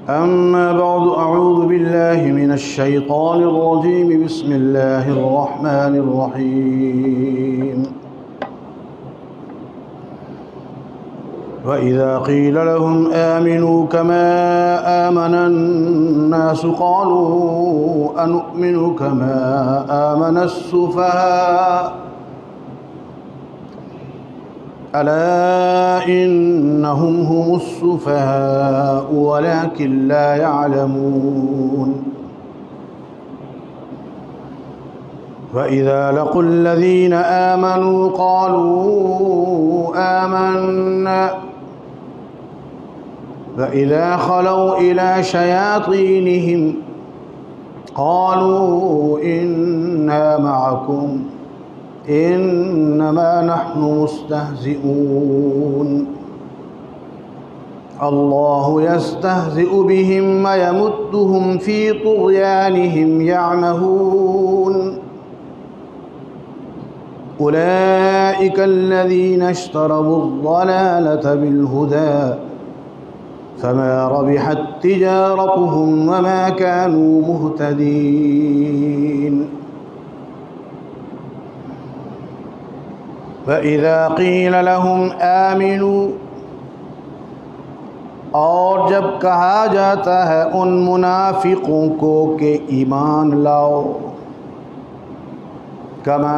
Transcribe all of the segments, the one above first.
أما بعد أعوذ بالله من الشيطان الرجيم بسم الله الرحمن الرحيم وإذا قيل لهم آمنوا كما آمن الناس قالوا أنؤمن كما آمن السفهاء ألا إنهم هم السفهاء ولكن لا يعلمون وإذا لقوا الذين آمنوا قالوا آمنا وإذا خلوا إلى شياطينهم قالوا إنا معكم إنما نحن مستهزئون الله يستهزئ بهم ويمدهم في طغيانهم يعمهون أولئك الذين اشتروا الضلالة بالهدى فما ربحت تجارتهم وما كانوا مهتدين وَإِذَا قِيلَ لَهُمْ آمِنُوا اور جب کہا جاتا ہے ان منافقوں کو کہ ایمان لاؤ کما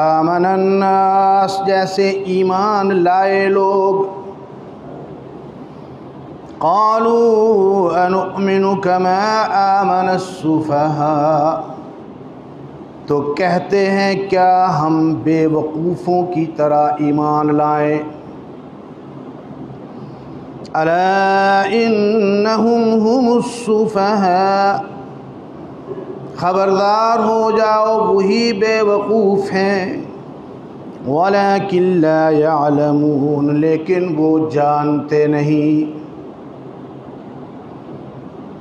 آمن الناس جیسے ایمان لائے لوگ قالوا أنؤمن كما آمن السفهاء تو کہتے ہیں کیا ہم بے وقوفوں کی طرح ایمان لائیں الا انہم هم السفهاء خبردار ہو جاؤ وہی بے وقوف ہیں ولكن لا يعلمون لیکن وہ جانتے نہیں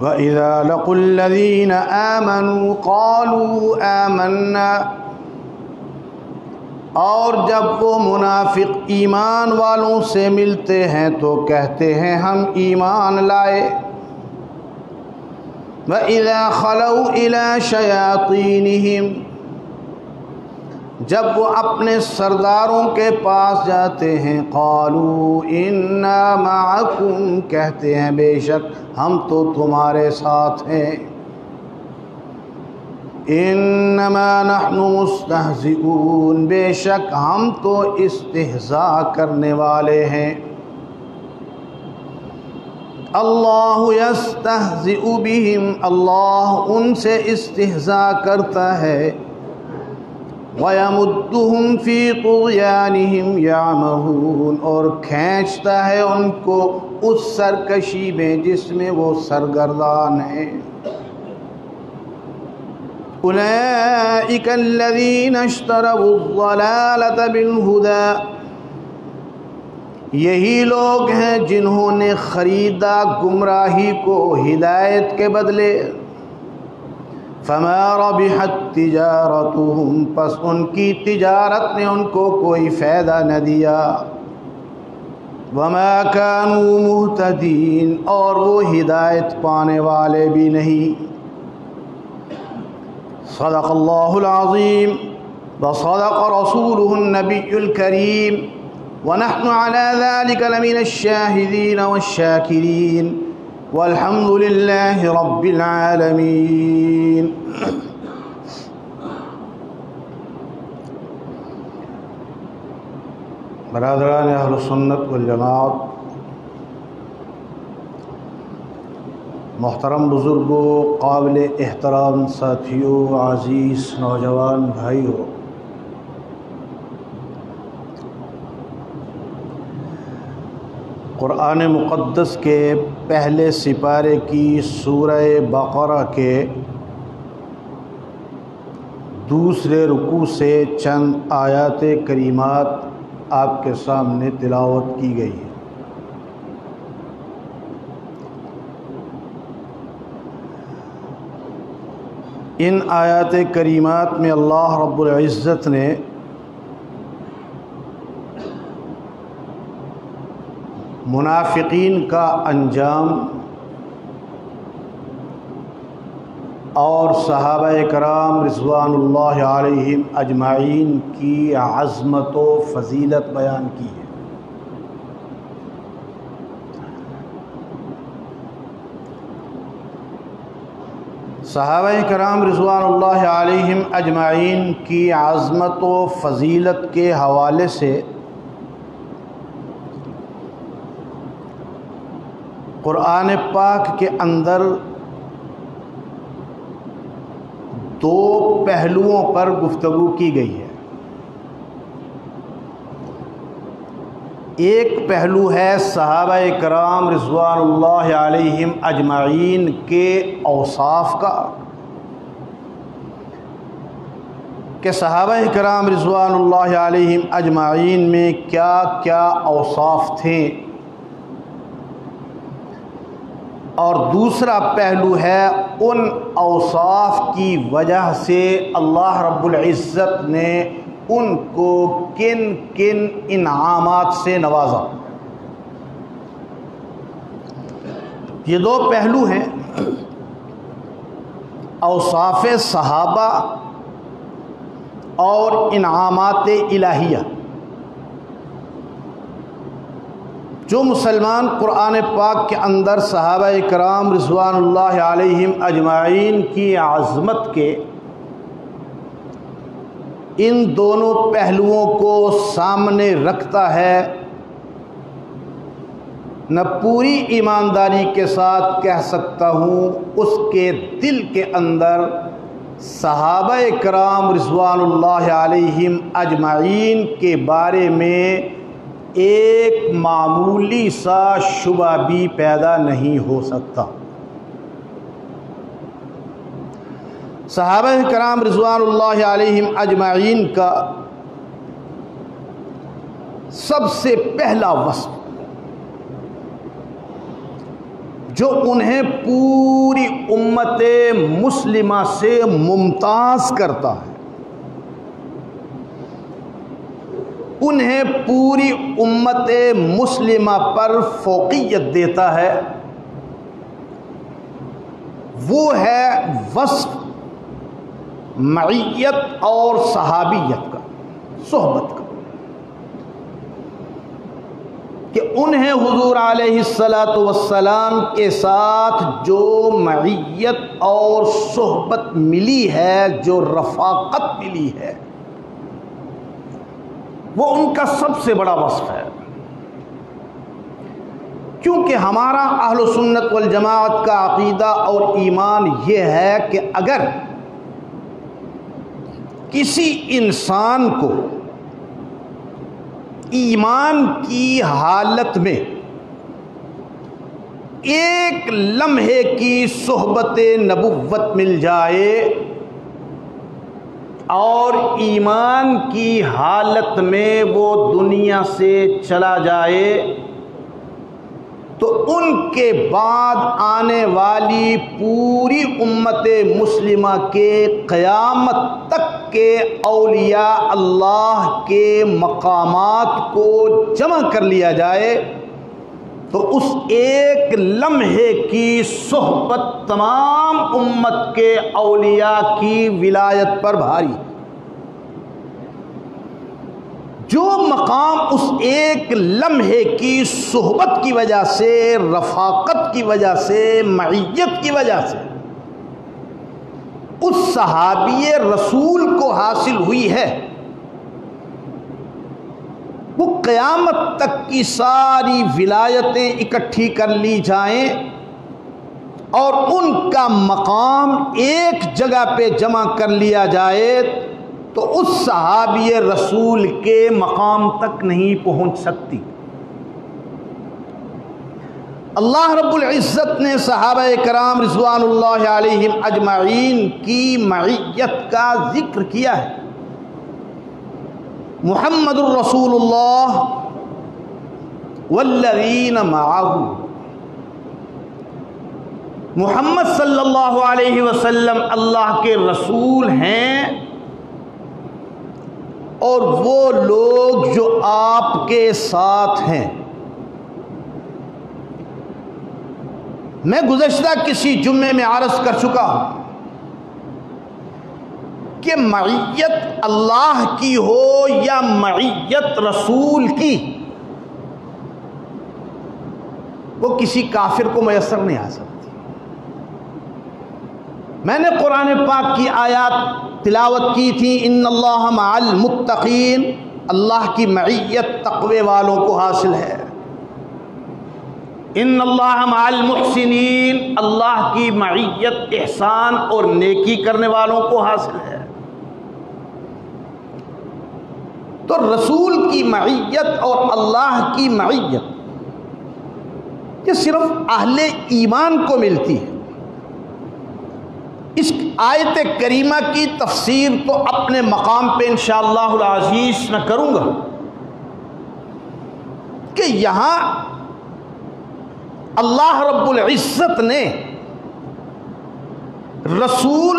وَإِذَا لَقُوا الَّذِينَ آمَنُوا قَالُوا آمَنَّا اور جب وہ منافق ایمان والوں سے ملتے ہیں تو کہتے ہیں ہم ایمان لائے وَإِذَا خَلَوْا إِلَى شَيَاطِينِهِمْ جب وہ اپنے سرداروں کے پاس جاتے ہیں قالوا انا معکم کہتے ہیں بے شک ہم تو تمہارے ساتھ ہیں انما نحن مستہزئون بے شک ہم تو استہزاء کرنے والے ہیں اللہ یستہزئ بہم اللہ ان سے استہزاء کرتا ہے وَيَمُدُّهُمْ فِي طُغْيَانِهِمْ يَعْمَهُونَ اور کھینچتا ہے ان کو اس سرکشی میں جس میں وہ سرگردان ہیں أُولَئِكَ الَّذِينَ اشْتَرَوُا الضَّلَالَةَ بِالْهُدَى یہی لوگ ہیں جنہوں نے خریدا گمراہی کو ہدایت کے بدلے فما ربحت تجارتهم پس ان کی تجارت نے ان کو کوئی فائدہ نہ دیا وما كانوا مهتدین اور وہ ہدایت پانے والے بھی نہیں صدق اللہ العظیم وصدق رسوله النبی الکریم ونحن على ذلك لمن الشاهدين والشاكرين والحمد للہ رب العالمین برادران اہل سنت والجماعت محترم بزرگوں قابل احترام ساتھیوں عزیز نوجوان بھائیوں قرآن مقدس کے پہلے سپارے کی سورہ بقرہ کے دوسرے رکوع سے چند آیات کریمات آپ کے سامنے تلاوت کی گئی ہے ان آیات کریمات میں اللہ رب العزت نے منافقین کا انجام اور صحابہ کرام رضوان اللہ علیہم اجمعین کی عظمت و فضیلت بیان کی ہے۔ صحابہ کرام رضوان اللہ علیہم اجمعین کی عظمت و فضیلت کے حوالے سے قرآن پاک کے اندر دو پہلوؤں پر گفتگو کی گئی ہے۔ ایک پہلو ہے صحابہ کرام رضوان اللہ علیہم اجمعین کے اوصاف کا، کہ صحابہ کرام رضوان اللہ علیہم اجمعین میں کیا کیا اوصاف تھے، اور دوسرا پہلو ہے ان اوصاف کی وجہ سے اللہ رب العزت نے ان کو کن کن انعامات سے نوازا۔ یہ دو پہلو ہیں، اوصاف صحابہ اور انعامات الہیہ۔ جو مسلمان قرآن پاک کے اندر صحابہ کرام رضوان اللہ علیہم اجمعین کی عظمت کے ان دونوں پہلوؤں کو سامنے رکھتا ہے، نہ پوری ایمانداری کے ساتھ کہہ سکتا ہوں اس کے دل کے اندر صحابہ کرام رضوان اللہ علیہم اجمعین کے بارے میں ایک معمولی سا شبہ بھی پیدا نہیں ہو سکتا۔ صحابہ کرام رضوان اللہ علیہم اجمعین کا سب سے پہلا وصف جو انہیں پوری امت مسلمہ سے ممتاز کرتا ہے، انہیں پوری امت مسلمہ پر فوقیت دیتا ہے، وہ ہے وصف معیت اور صحابیت کا، صحبت کا، کہ انہیں حضور علیہ الصلاۃ والسلام کے ساتھ جو معیت اور صحبت ملی ہے، جو رفاقت ملی ہے، وہ ان کا سب سے بڑا وصف ہے۔ کیونکہ ہمارا اہل سنت والجماعت کا عقیدہ اور ایمان یہ ہے کہ اگر کسی انسان کو ایمان کی حالت میں ایک لمحے کی صحبت نبوت مل جائے اور ایمان کی حالت میں وہ دنیا سے چلا جائے، تو ان کے بعد آنے والی پوری امت مسلمہ کے قیامت تک کے اولیاء اللہ کے مقامات کو جمع کر لیا جائے تو اس ایک لمحے کی صحبت تمام امت کے اولیاء کی ولایت پر بھاری۔ جو مقام اس ایک لمحے کی صحبت کی وجہ سے، رفاقت کی وجہ سے، معیت کی وجہ سے اس صحابی رسول کو حاصل ہوئی ہے، وہ قیامت تک کی ساری ولایتیں اکٹھی کر لی جائیں اور ان کا مقام ایک جگہ پہ جمع کر لیا جائے تو اس صحابی رسول کے مقام تک نہیں پہنچ سکتی۔ اللہ رب العزت نے صحابہ کرام رضوان اللہ علیہم اجمعین کی معیت کا ذکر کیا ہے۔ محمد الرسول اللہ والذین معہ، محمد صلی اللہ علیہ وسلم اللہ کے رسول ہیں اور وہ لوگ جو آپ کے ساتھ ہیں۔ میں گزشتہ کسی جمعے میں عرض کر چکا ہوں کہ معیت اللہ کی ہو یا معیت رسول کی، وہ کسی کافر کو میسر نہیں آ سکتی۔ میں نے قرآن پاک کی آیات تلاوت کی تھی، ان اللہ مع المتقین، اللہ کی معیت تقوی والوں کو حاصل ہے۔ ان اللہ مع المحسنین، اللہ کی معیت احسان اور نیکی کرنے والوں کو حاصل ہے۔ تو رسول کی معیت اور اللہ کی معیت یہ صرف اہل ایمان کو ملتی ہے۔ اس آیت کریمہ کی تفسیر تو اپنے مقام پہ انشاءاللہ العزیز میں کروں گا کہ یہاں اللہ رب العزت نے رسول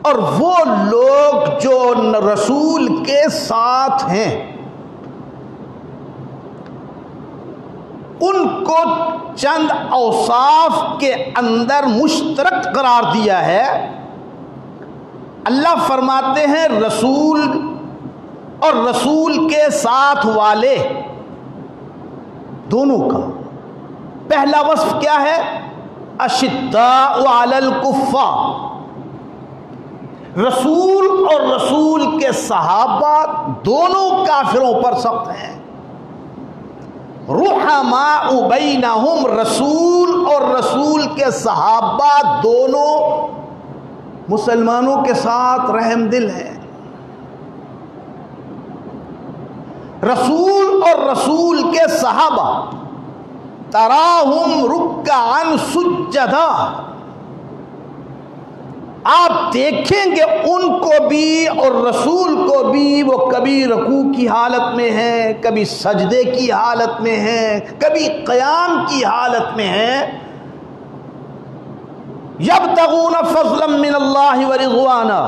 اور وہ لوگ جو رسول کے ساتھ ہیں ان کو چند اوصاف کے اندر مشترک قرار دیا ہے۔ اللہ فرماتے ہیں رسول اور رسول کے ساتھ والے دونوں کا پہلا وصف کیا ہے؟ اشداء علی الکفار، رسول اور رسول کے صحابہ دونوں کافروں پر سخت ہیں۔ رحماء بینہم، رسول اور رسول کے صحابہ دونوں مسلمانوں کے ساتھ رحم دل ہیں۔ رسول اور رسول کے صحابہ تراہم رکعا سجدا، آپ دیکھیں گے ان کو بھی اور رسول کو بھی وہ کبھی رکوع کی حالت میں ہیں، کبھی سجدے کی حالت میں ہیں، کبھی قیام کی حالت میں ہیں۔ یبتغون فضلا من اللہ ورضوانا،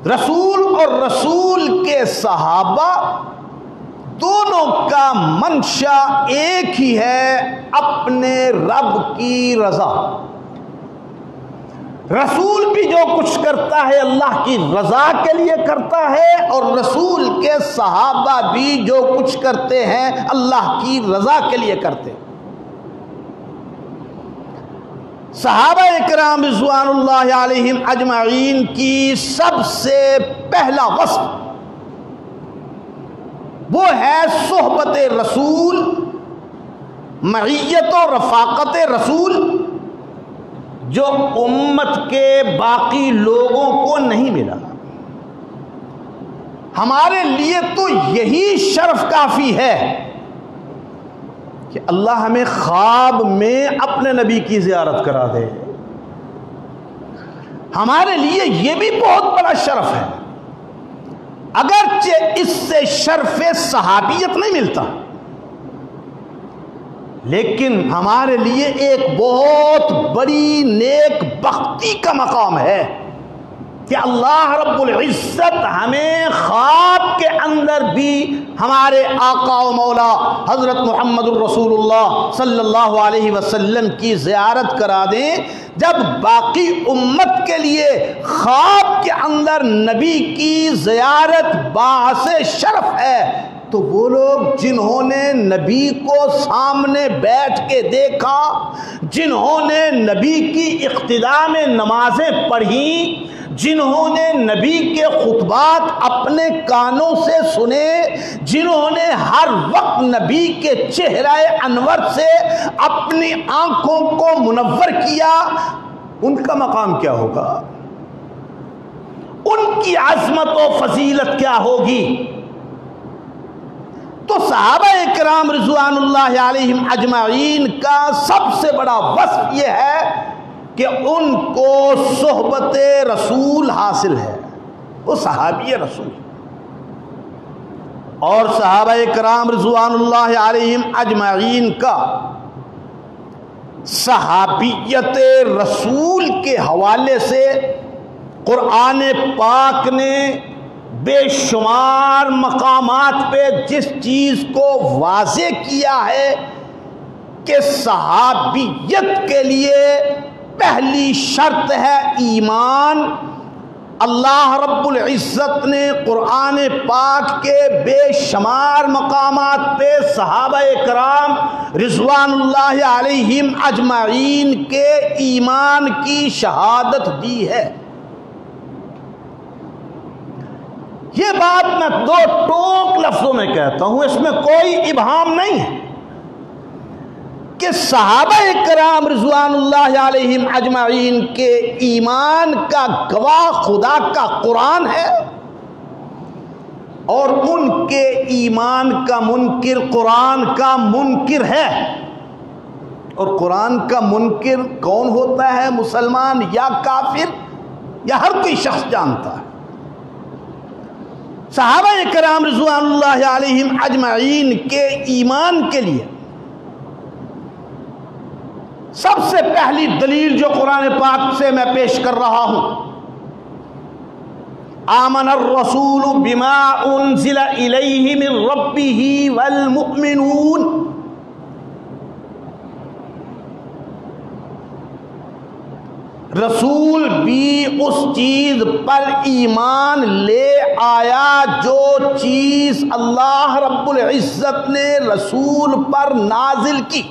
رسول اور رسول کے صحابہ دونوں کا منشا ایک ہی ہے، اپنے رب کی رضا۔ رسول بھی جو کچھ کرتا ہے اللہ کی رضا کے لیے کرتا ہے، اور رسول کے صحابہ بھی جو کچھ کرتے ہیں اللہ کی رضا کے لیے کرتے ہیں۔ صحابہ اکرام رضوان اللہ علیہم اجمعین کی سب سے پہلا وصف وہ ہے صحبت رسول، معیت و رفاقت رسول، جو امت کے باقی لوگوں کو نہیں ملا۔ ہمارے لیے تو یہی شرف کافی ہے کہ اللہ ہمیں خواب میں اپنے نبی کی زیارت کرا دے، ہمارے لیے یہ بھی بہت بڑا شرف ہے، اگرچہ اس سے شرف صحابیت نہیں ملتا، لیکن ہمارے لیے ایک بہت بڑی نیک بختی کا مقام ہے کہ اللہ رب العزت ہمیں خواب کے اندر بھی ہمارے آقا و مولا حضرت محمد الرسول اللہ صلی اللہ علیہ وسلم کی زیارت کرا دیں، جب باقی امت کے لیے خواب کے اندر نبی کی زیارت باعث شرف ہے، تو وہ لوگ جنہوں نے نبی کو سامنے بیٹھ کے دیکھا، جنہوں نے نبی کی اقتداء میں نمازیں پڑھیں، جنہوں نے نبی کے خطبات اپنے کانوں سے سنے، جنہوں نے ہر وقت نبی کے چہرہ انور سے اپنی آنکھوں کو منور کیا، ان کا مقام کیا ہوگا؟ ان کی عظمت و فضیلت کیا ہوگی؟ تو صحابہ اکرام رضوان اللہ علیہم اجمعین کا سب سے بڑا وصف یہ ہے کہ ان کو صحبت رسول حاصل ہے، وہ صحابی رسول۔ اور صحابہ اکرام رضوان اللہ علیہم اجمعین کا صحابیت رسول کے حوالے سے قرآن پاک نے بے شمار مقامات پہ جس چیز کو واضح کیا ہے کہ صحابیت کے لیے پہلی شرط ہے ایمان، اللہ رب العزت نے قرآن پاک کے بے شمار مقامات پہ صحابہ کرام رضوان اللہ علیہم اجمعین کے ایمان کی شہادت دی ہے۔ یہ بات میں دو ٹوک لفظوں میں کہتا ہوں، اس میں کوئی ابہام نہیں ہے کہ صحابہ کرام رضوان اللہ علیہم اجمعین کے ایمان کا گواہ خدا کا قرآن ہے، اور ان کے ایمان کا منکر قرآن کا منکر ہے۔ اور قرآن کا منکر کون ہوتا ہے؟ مسلمان یا کافر یا ہر کوئی شخص جانتا ہے۔ صحابہ کرام رضوان اللہ علیہم اجمعین کے ایمان کے لیے سب سے پہلی دلیل جو قرآن پاک سے میں پیش کر رہا ہوں، آمن الرسول بما انزل الیہ من ربہ والمؤمنون، رسول بھی اس چیز پر ایمان لے آیا جو چیز اللہ رب العزت نے رسول پر نازل کی،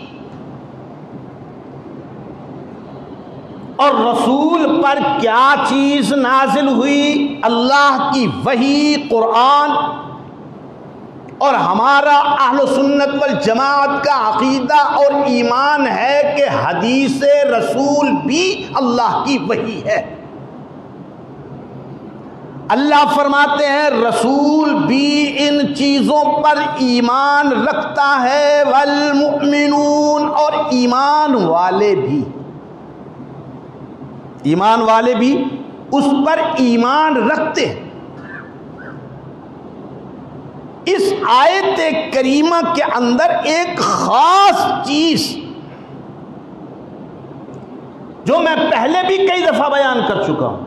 اور رسول پر کیا چیز نازل ہوئی؟ اللہ کی وحی قرآن۔ اور ہمارا اہل سنت والجماعت کا عقیدہ اور ایمان ہے کہ حدیث رسول بھی اللہ کی وحی ہے۔ اللہ فرماتے ہیں رسول بھی ان چیزوں پر ایمان رکھتا ہے، والمؤمنون، اور ایمان والے بھی اس پر ایمان رکھتے ہیں۔ اس آیت کریمہ کے اندر ایک خاص چیز جو میں پہلے بھی کئی دفعہ بیان کر چکا ہوں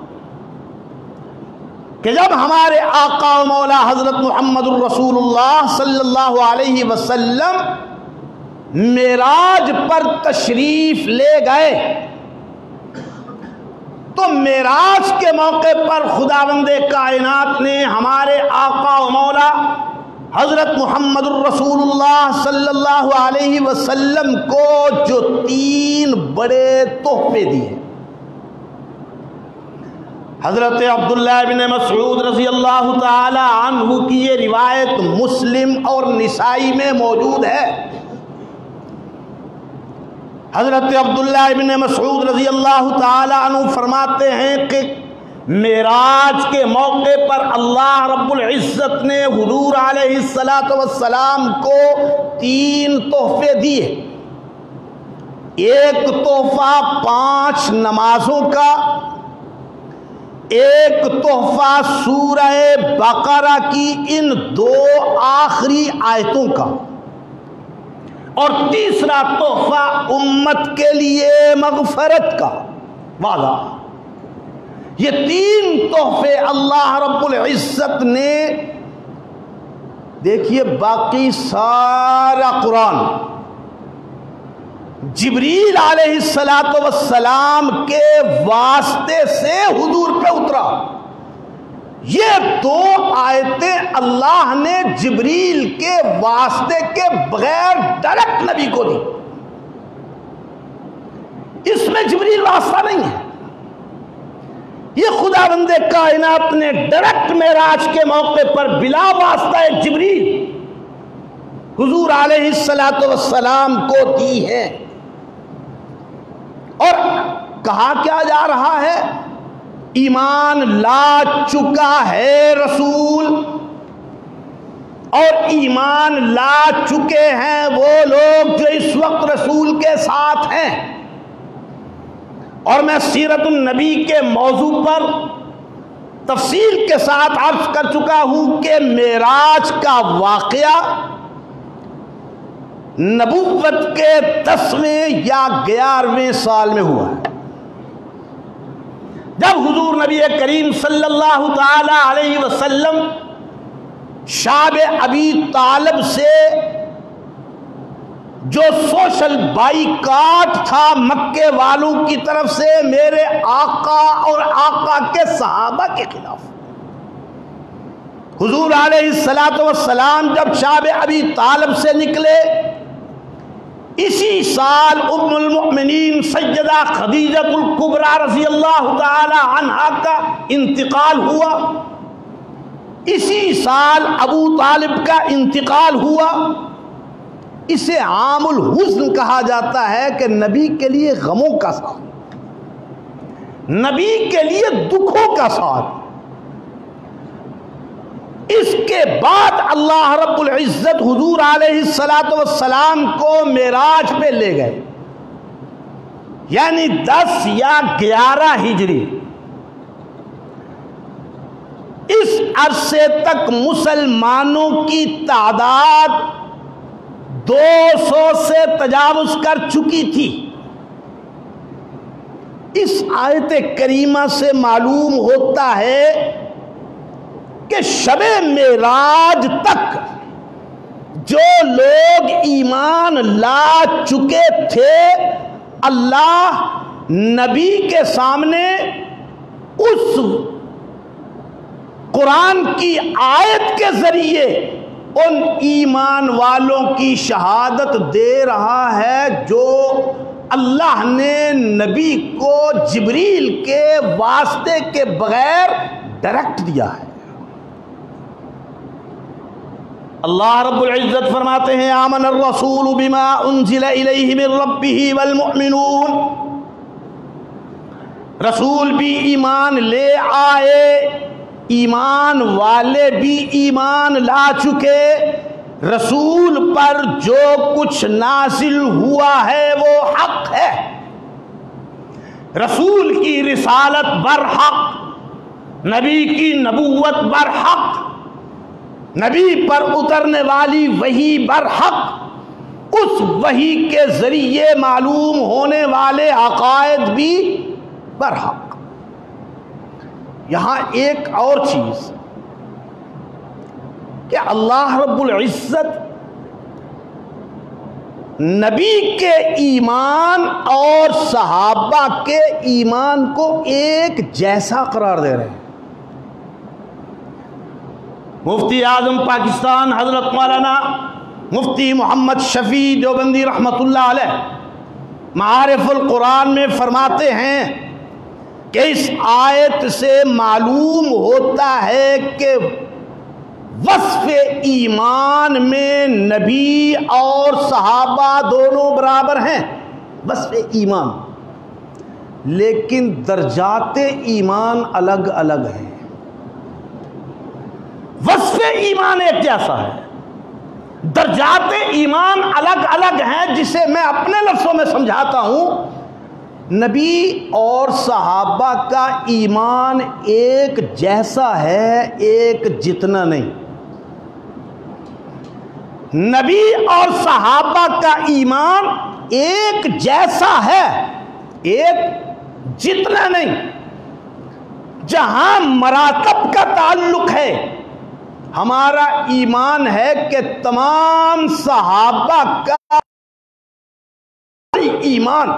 کہ جب ہمارے آقا و مولا حضرت محمد الرسول اللہ صلی اللہ علیہ وسلم معراج پر تشریف لے گئے تو معراج کے موقع پر خداوند کائنات نے ہمارے آقا و مولا حضرت محمد الرسول اللہ صلی اللہ علیہ وسلم کو جو 3 بڑے تحفے دیے۔ حضرت عبداللہ بن مسعود رضی اللہ تعالی عنہ کی یہ روایت مسلم اور نسائی میں موجود ہے۔ حضرت عبداللہ بن مسعود رضی اللہ تعالی عنہ فرماتے ہیں کہ معراج کے موقع پر اللہ رب العزت نے حضور علیہ السلام کو 3 تحفے دیے۔ ایک تحفہ 5 نمازوں کا، ایک تحفہ سورہ بقرہ کی ان 2 آخری آیتوں کا، اور تیسرا تحفہ امت کے لیے مغفرت کا وعدہ۔ یہ 3 تحفے اللہ رب العزت نے، دیکھیے باقی سارا قرآن جبریل علیہ السلام کے واسطے سے حضور پہ اترا۔ یہ 2 آیتیں اللہ نے جبریل کے واسطے کے بغیر ڈائریکٹ نبی کو دی۔ اس میں جبریل واسطہ نہیں ہے، یہ خداوند کائنات نے ڈائریکٹ معراج کے موقع پر بلا واسطہ جبریل حضور علیہ السلام کو دی ہے۔ اور کہا کیا جا رہا ہے؟ ایمان لا چکا ہے رسول، اور ایمان لا چکے ہیں وہ لوگ جو اس وقت رسول کے ساتھ ہیں۔ اور میں سیرت النبی کے موضوع پر تفصیل کے ساتھ عرض کر چکا ہوں کہ معراج کا واقعہ نبوت کے 10ویں یا 11ویں سال میں ہوا ہے، جب حضور نبی کریم صلی اللہ تعالی علیہ وسلم شاب ابی طالب سے جو سوشل بائیکاٹ تھا مکے والوں کی طرف سے میرے آقا اور آقا کے صحابہ کے خلاف. حضور علیہ السلام جب شاب ابی طالب سے نکلے، اسی سال ام المؤمنین سیدہ خدیجہ الکبریٰ رضی اللہ تعالی عنہا کا انتقال ہوا، اسی سال ابو طالب کا انتقال ہوا. اسے عام الحزن کہا جاتا ہے کہ نبی کے لیے غموں کا سال، نبی کے لیے دکھوں کا سال. اس کے بعد اللہ رب العزت حضور علیہ السلام کو معراج پہ لے گئے، یعنی 10 یا 11 ہجری. اس عرصے تک مسلمانوں کی تعداد 200 سے تجاوز کر چکی تھی. اس آیت کریمہ سے معلوم ہوتا ہے کہ شب معراج تک جو لوگ ایمان لا چکے تھے، اللہ نبی کے سامنے اس قرآن کی آیت کے ذریعے ان ایمان والوں کی شہادت دے رہا ہے جو اللہ نے نبی کو جبریل کے واسطے کے بغیر ڈائریکٹ دیا ہے. اللہ رب العزت فرماتے ہیں آمن الرسول بما انزل الیہ من ربہ والمؤمنون، رسول بھی ایمان لے آئے، ایمان والے بھی ایمان لا چکے. رسول پر جو کچھ نازل ہوا ہے وہ حق ہے، رسول کی رسالت برحق، نبی کی نبوت برحق، نبی پر اترنے والی وحی برحق، اس وحی کے ذریعے معلوم ہونے والے عقائد بھی برحق. یہاں ایک اور چیز کہ اللہ رب العزت نبی کے ایمان اور صحابہ کے ایمان کو ایک جیسا قرار دے رہے ہیں. مفتی اعظم پاکستان حضرت مولانا مفتی محمد شفیع دیوبندی رحمۃ اللہ علیہ معارف القرآن میں فرماتے ہیں کہ اس آیت سے معلوم ہوتا ہے کہ وصف ایمان میں نبی اور صحابہ دونوں برابر ہیں، وصف ایمان، لیکن درجات ایمان الگ الگ ہیں. وصف ایمان ایک جیسا ہے، درجات ایمان الگ الگ ہیں، جسے میں اپنے لفظوں میں سمجھاتا ہوں. نبی اور صحابہ کا ایمان ایک جیسا ہے، ایک جتنا نہیں. نبی اور صحابہ کا ایمان ایک جیسا ہے، ایک جتنا نہیں. جہاں مراتب کا تعلق ہے، ہمارا ایمان ہے کہ تمام صحابہ کا ایمان،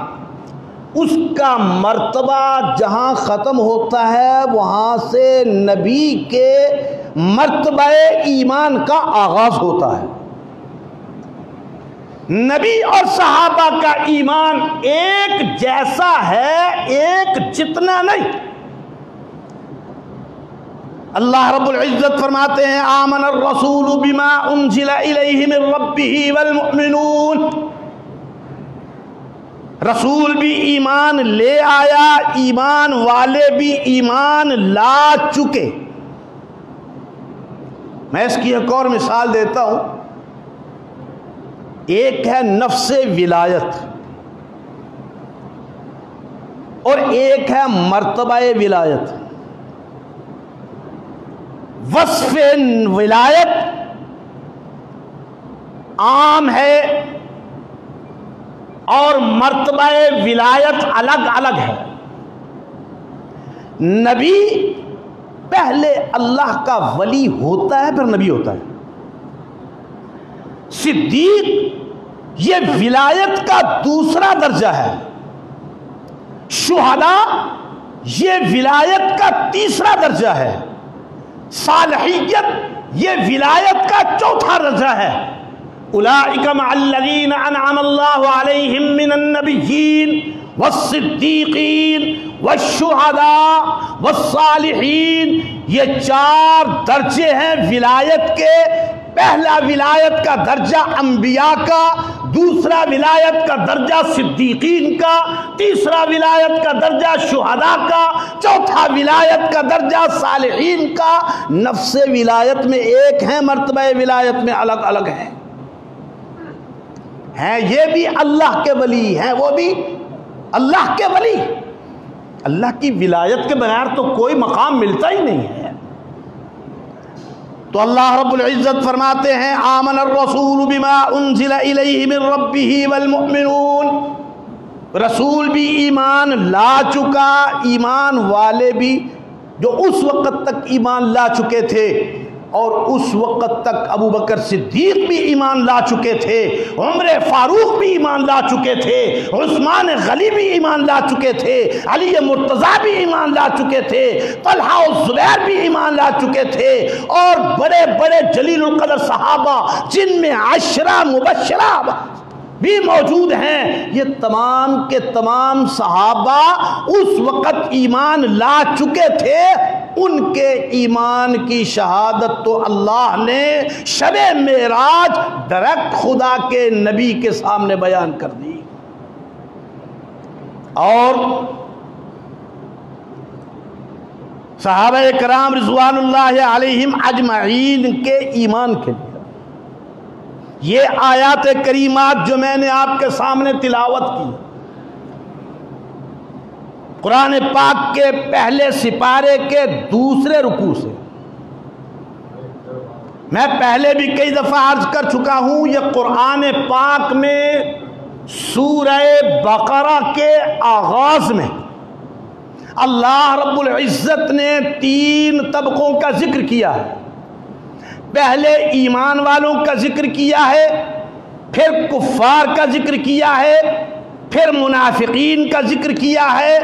اس کا مرتبہ جہاں ختم ہوتا ہے وہاں سے نبی کے مرتبہ ایمان کا آغاز ہوتا ہے. نبی اور صحابہ کا ایمان ایک جیسا ہے، ایک جتنا نہیں. اللہ رب العزت فرماتے ہیں آمن الرسول بما انزل الیہ من ربہ والمؤمنون، رسول بھی ایمان لے آیا، ایمان والے بھی ایمان لا چکے. میں اس کی ایک اور مثال دیتا ہوں. ایک ہے نفس ولایت اور ایک ہے مرتبہ ولایت. وصف ولایت عام ہے اور مرتبہ ولایت الگ الگ ہے. نبی پہلے اللہ کا ولی ہوتا ہے، پھر نبی ہوتا ہے. صدیق یہ ولایت کا دوسرا درجہ ہے، شہداء یہ ولایت کا تیسرا درجہ ہے، صالحیت یہ ولایت کا چوتھا درجہ ہے۔ اولئک مع الذین انعم اللہ علیہم من النبیین والصدیقین والشہداء والصالحین، یہ چار درجے ہیں ولایت کے۔ پہلا ولایت کا درجہ انبیاء کا، دوسرا ولایت کا درجہ صدیقین کا، تیسرا ولایت کا درجہ شہداء کا، چوتھا ولایت کا درجہ صالحین کا۔ نفس ولایت میں ایک ہیں، مرتبہ ولایت میں الگ الگ ہیں یہ بھی اللہ کے ولی ہیں، وہ بھی اللہ کے ولی۔ اللہ کی ولایت کے بغیر تو کوئی مقام ملتا ہی نہیں ہے۔ تو اللہ رب العزت فرماتے ہیں آمن الرسول بما انزل الیہ من ربہ والمؤمنون، رسول بھی ایمان لا چکا، ایمان والے بھی جو اس وقت تک ایمان لا چکے تھے، اور اس وقت تک ابو بکر صدیق بھی ایمان لا چکے تھے، عمر فاروق بھی ایمان لا چکے تھے، عثمان غنی بھی ایمان لا چکے تھے، علی مرتضیٰ بھی ایمان لا چکے تھے، طلحہ و زبیر بھی ایمان لا چکے تھے، اور بڑے بڑے جلیل القدر صحابہ جن میں 10 مبشرہ بھی موجود ہیں، یہ تمام کے تمام صحابہ اس وقت ایمان لا چکے تھے۔ ان کے ایمان کی شہادت تو اللہ نے شب معراج ڈائریکٹ خدا کے نبی کے سامنے بیان کر دی۔ اور صحابہ کرام رضوان اللہ علیہم اجمعین کے ایمان کے لیے یہ آیات کریمات جو میں نے آپ کے سامنے تلاوت کی، قرآن پاک کے پہلے سپارے کے دوسرے رکوع سے، میں پہلے بھی کئی دفعہ عرض کر چکا ہوں، یہ قرآن پاک میں سورہ بقرہ کے آغاز میں اللہ رب العزت نے 3 طبقوں کا ذکر کیا ہے۔ پہلے ایمان والوں کا ذکر کیا ہے، پھر کفار کا ذکر کیا ہے، پھر منافقین کا ذکر کیا ہے۔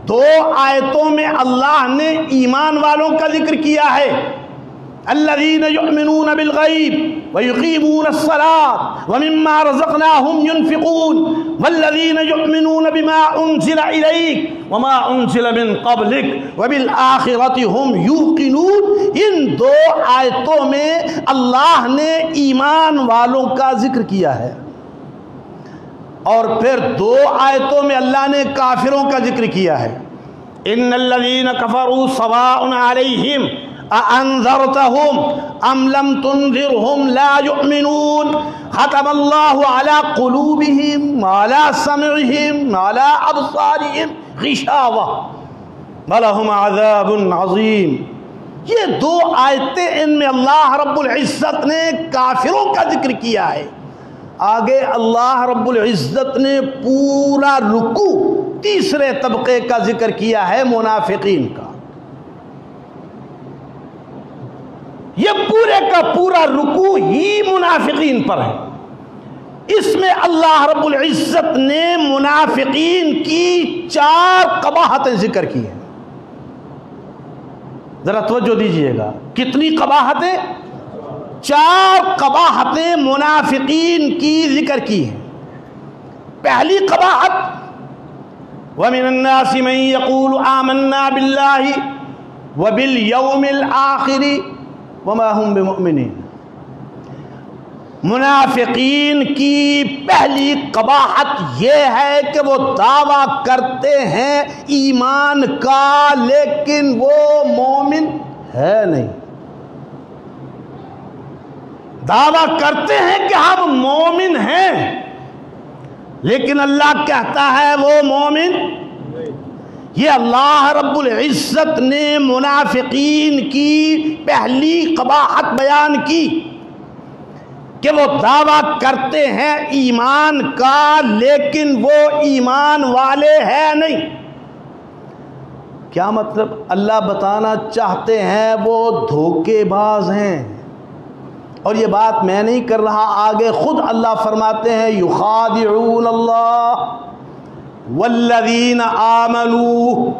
2 آیتوں میں اللہ نے ایمان والوں کا ذکر کیا ہے، الذین یؤمنون بالغیب ویقیمون الصلاة ومما رزقناہم ینفقون والذین یؤمنون بما انزل الیک وما انزل من قبلک وبالآخرۃ ہم یوقنون۔ ان 2 آیتوں میں اللہ نے ایمان والوں کا ذکر کیا ہے، اور پھر 2 آیتوں میں اللہ نے کافروں کا ذکر کیا ہے، ان الذین کفروا سواء علیہم اانذرتہم ام لم تنذرہم لا یؤمنون، ختم اللہ علی قلوبہم وعلی سمعہم وعلی ابصارہم غشاوہ ولہم عذاب عظیم۔ یہ 2 آیتیں، ان میں اللہ رب العزت نے کافروں کا ذکر کیا ہے۔ آگے اللہ رب العزت نے پورا رکوع تیسرے طبقے کا ذکر کیا ہے، منافقین کا۔ یہ پورے کا پورا رکوع ہی منافقین پر ہے۔ اس میں اللہ رب العزت نے منافقین کی 4 قباحتیں ذکر کی ہیں۔ ذرا توجہ دیجئے گا، کتنی قباحتیں؟ 4 قباحتیں منافقین کی ذکر کی ہیں۔ پہلی قباحت، وَمِنَ النَّاسِ مَن يَقُولُ آمَنَّا بِاللَّهِ وَبِالْيَوْمِ الْآخِرِ وَمَا هُمْ بِمُؤْمِنِينَ۔ منافقین کی پہلی قباحت یہ ہے کہ وہ دعویٰ کرتے ہیں ایمان کا، لیکن وہ مومن ہے نہیں۔ دعویٰ کرتے ہیں کہ ہم مومن ہیں، لیکن اللہ کہتا ہے وہ مومن۔ یہ اللہ رب العزت نے منافقین کی پہلی قباحت بیان کی کہ وہ دعویٰ کرتے ہیں ایمان کا، لیکن وہ ایمان والے ہیں نہیں۔ کیا مطلب؟ اللہ بتانا چاہتے ہیں وہ دھوکے باز ہیں، اور یہ بات میں نہیں کر رہا، آگے خود اللہ فرماتے ہیں یخادعون اللہ والذین آمنوا،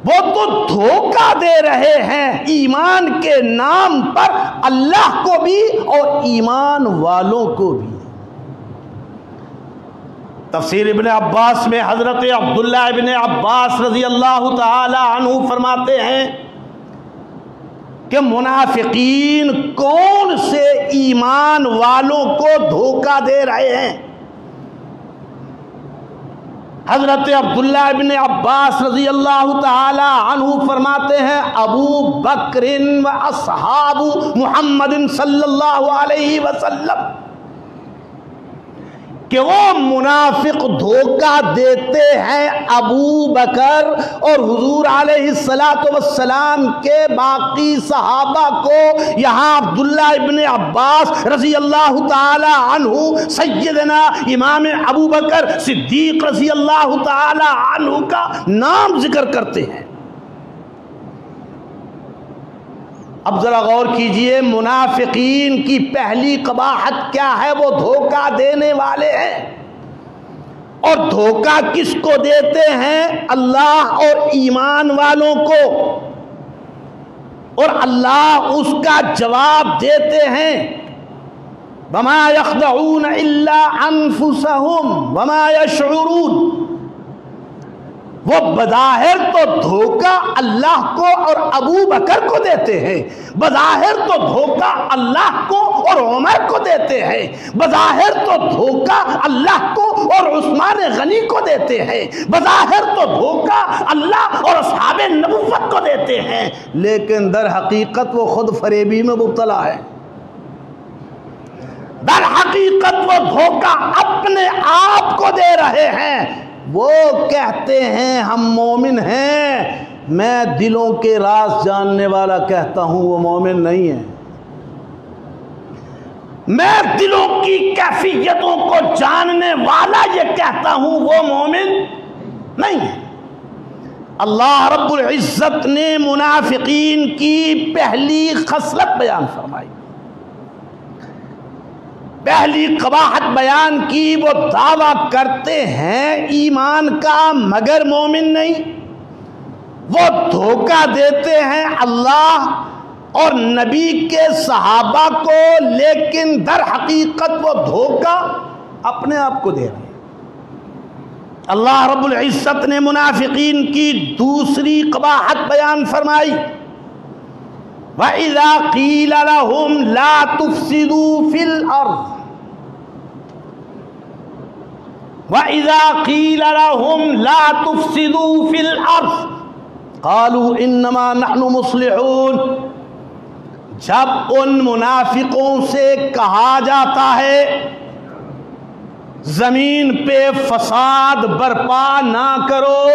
وہ تو دھوکہ دے رہے ہیں ایمان کے نام پر اللہ کو بھی اور ایمان والوں کو بھی۔ تفسیر ابن عباس میں حضرت عبداللہ ابن عباس رضی اللہ تعالی عنہ فرماتے ہیں کہ منافقین کون سے ایمان والوں کو دھوکہ دے رہے ہیں؟ حضرت عبداللہ ابن عباس رضی اللہ تعالی عنہ فرماتے ہیں ابو بکر و اصحاب محمد صلی اللہ علیہ وسلم کہ وہ منافق دھوکہ دیتے ہیں ابو بکر اور حضور علیہ السلام کے باقی صحابہ کو۔ یہاں عبداللہ ابن عباس رضی اللہ تعالی عنہ سیدنا امام ابو بکر صدیق رضی اللہ تعالی عنہ کا نام ذکر کرتے ہیں۔ اب ذرا غور کیجئے، منافقین کی پہلی قباحت کیا ہے؟ وہ دھوکہ دینے والے ہیں، اور دھوکہ کس کو دیتے ہیں؟ اللہ اور ایمان والوں کو، اور اللہ اس کا جواب دیتے ہیں وما يخدعون الا انفسهم وما يشعرون۔ وہ بظاہر تو دھوکہ اللہ کو اور ابو بکر کو دیتے ہیں، بظاہر تو دھوکہ اللہ کو اور عمر کو دیتے ہیں، بظاہر تو دھوکہ اللہ کو اور عثمان غنی کو دیتے ہیں، بظاہر تو دھوکہ اللہ اور اصحاب نبوت کو دیتے ہیں، لیکن در حقیقت وہ خود فریبی میں مبتلا ہے۔ در حقیقت وہ دھوکہ اپنے آپ کو دے رہے ہیں۔ وہ کہتے ہیں ہم مومن ہیں، میں دلوں کے راز جاننے والا کہتا ہوں وہ مومن نہیں ہے، میں دلوں کی کیفیتوں کو جاننے والا یہ کہتا ہوں وہ مومن نہیں ہے۔ اللہ رب العزت نے منافقین کی پہلی خصلت بیان فرمائی، پہلی قباحت بیان کی، وہ دعویٰ کرتے ہیں ایمان کا مگر مومن نہیں، وہ دھوکہ دیتے ہیں اللہ اور نبی کے صحابہ کو، لیکن در حقیقت وہ دھوکہ اپنے آپ کو دے رہے ہیں۔ اللہ رب العزت نے منافقین کی دوسری قباحت بیان فرمائی وَإِذَا قِيلَ لَهُمْ لَا تُفْسِدُوا فِي الْأَرْضِ وَإِذَا قِيلَ لَهُمْ لَا تُفْسِدُوا فِي الْأَرْضِ قَالُوا إِنَّمَا نَحْنُ مُصْلِحُونَ۔ جب ان منافقوں سے کہا جاتا ہے زمین پہ فساد برپا نہ کرو،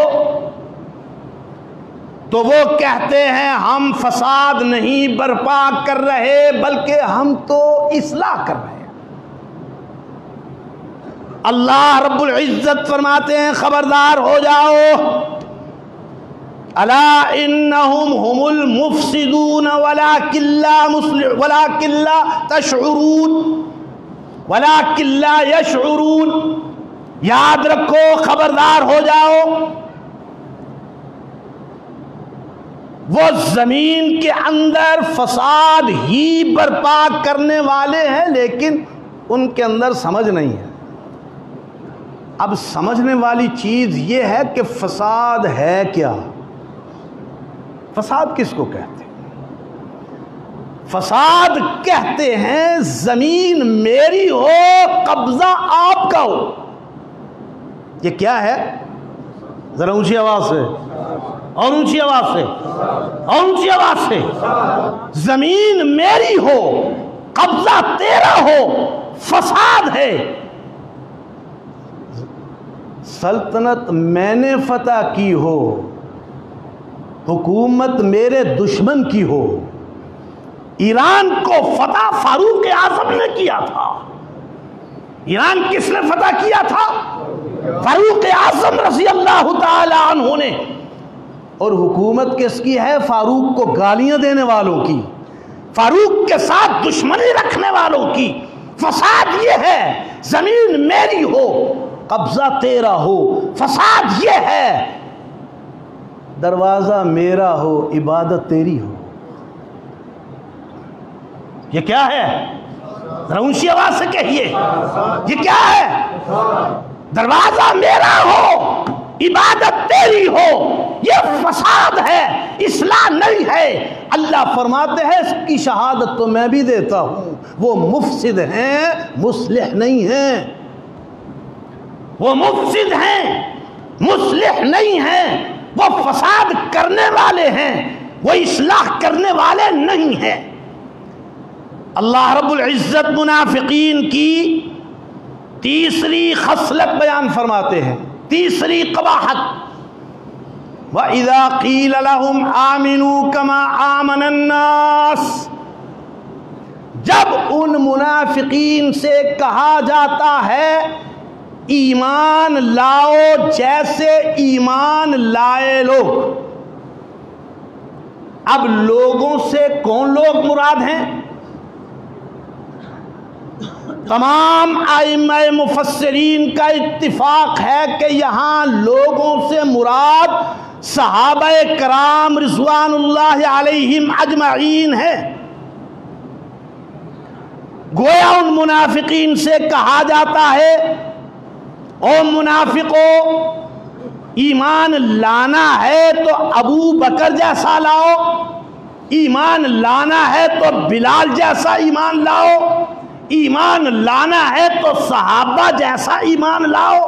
تو وہ کہتے ہیں ہم فساد نہیں برپا کر رہے بلکہ ہم تو اصلاح کر رہے ہیں۔ اللہ رب العزت فرماتے ہیں خبردار ہو جاؤ، الا انہم هم المفسدون ولکن لا تشعرون ولکن لا یشعرون۔ یاد رکھو، خبردار ہو جاؤ، وہ زمین کے اندر فساد ہی برپا کرنے والے ہیں، لیکن ان کے اندر سمجھ نہیں ہے۔ اب سمجھنے والی چیز یہ ہے کہ فساد ہے کیا؟ فساد کس کو کہتے ہیں؟ فساد کہتے ہیں زمین میری ہو، قبضہ آپ کا ہو۔ یہ کیا ہے؟ ذرا اونچی آواز سے، اور اونچی آواز سے، اور اونچی آواز سے۔ زمین میری ہو، قبضہ تیرا ہو، فساد ہے۔ سلطنت میں نے فتح کی ہو، حکومت میرے دشمن کی ہو۔ ایران کو فتح فاروق اعظم نے کیا تھا۔ ایران کس نے فتح کیا تھا؟ فاروق اعظم رضی اللہ تعالی عنہ نے۔ اور حکومت کس کی ہے؟ فاروق کو گالیاں دینے والوں کی، فاروق کے ساتھ دشمنی رکھنے والوں کی فساد یہ ہے زمین میری ہو قبضہ تیرا ہو، فساد یہ ہے دروازہ میرا ہو عبادت تیری ہو۔ یہ کیا ہے؟ ذرا اونچی آواز سے کہیے، یہ کیا ہے؟ دروازہ میرا ہو عبادت تیری ہو، یہ فساد ہے، اصلاح نہیں ہے۔ اللہ فرماتے ہیں اس کی شہادت تو میں بھی دیتا ہوں، وہ مفسد ہیں مصلح نہیں ہیں، وہ مفسد ہیں مصلح نہیں ہیں، وہ فساد کرنے والے ہیں، وہ اصلاح کرنے والے نہیں ہیں۔ اللہ رب العزت منافقین کی تیسری خصلت بیان فرماتے ہیں، تیسری قباحت، وَإِذَا قِيلَ لَهُمْ آمِنُوا كَمَا آمَنَ النَّاسِ، جب ان منافقین سے کہا جاتا ہے ایمان لاؤ جیسے ایمان لائے لوگ۔ اب لوگوں سے کون لوگ مراد ہیں؟ تمام ائمہ مفسرین کا اتفاق ہے کہ یہاں لوگوں سے مراد صحابہ کرام رضوان اللہ علیہم اجمعین ہے۔ گویا ان منافقین سے کہا جاتا ہے او منافقوں، ایمان لانا ہے تو ابو بکر جیسا لاؤ، ایمان لانا ہے تو بلال جیسا ایمان لاؤ، ایمان لانا ہے تو صحابہ جیسا ایمان لاؤ۔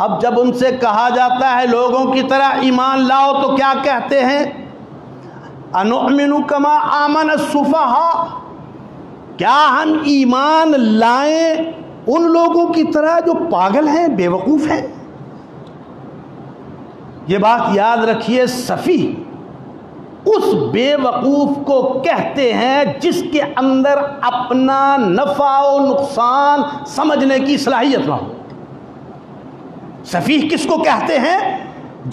اب جب ان سے کہا جاتا ہے لوگوں کی طرح ایمان لاؤ تو کیا کہتے ہیں؟ انؤمن کما آمن السفہاء، کیا ہم ایمان لائیں ان لوگوں کی طرح جو پاگل ہیں، بے وقوف ہیں؟ یہ بات یاد رکھیے، سفیہ اس بے وقوف کو کہتے ہیں جس کے اندر اپنا نفع و نقصان سمجھنے کی صلاحیت نہ ہو۔ سفیہ کس کو کہتے ہیں؟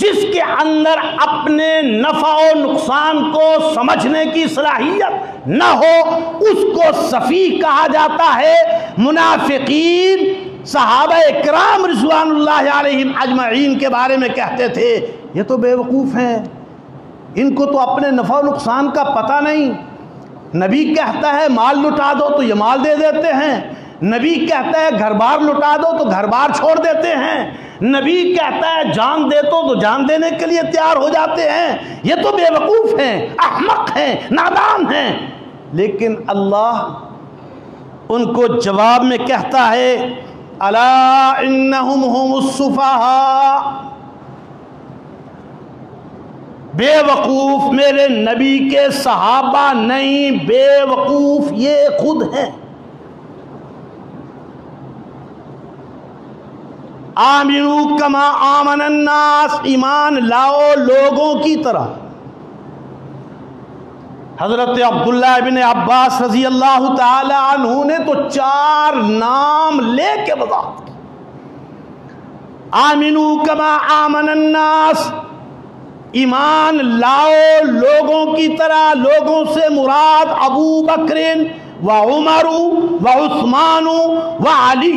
جس کے اندر اپنے نفع و نقصان کو سمجھنے کی صلاحیت نہ ہو، اس کو سفیہ کہا جاتا ہے۔ منافقین صحابہ کرام رضوان اللہ علیہم اجمعین کے بارے میں کہتے تھے یہ تو بے وقوف ہیں، ان کو تو اپنے نفع و نقصان کا پتہ نہیں۔ نبی کہتا ہے مال لٹا دو تو یہ مال دے دیتے ہیں، نبی کہتا ہے گھر بار لٹا دو تو گھر بار چھوڑ دیتے ہیں، نبی کہتا ہے جان دے تو جان دینے کے لیے تیار ہو جاتے ہیں۔ یہ تو بے وقوف ہیں، احمق ہیں، نادان ہیں۔ لیکن اللہ ان کو جواب میں کہتا ہے الا انہم هم السفہاء، بے وقوف میرے نبی کے صحابہ نہیں، بے وقوف یہ خود ہیں۔ آمنوا کما آمن الناس، ایمان لاؤ لوگوں کی طرح۔ حضرت عبداللہ ابن عباس رضی اللہ تعالی عنہ نے تو 4 نام لے کے وضاحت کی۔ آمنوا کما آمن الناس، ایمان لاؤ لوگوں کی طرح، لوگوں سے مراد ابو بکر و عمر و عثمان و علی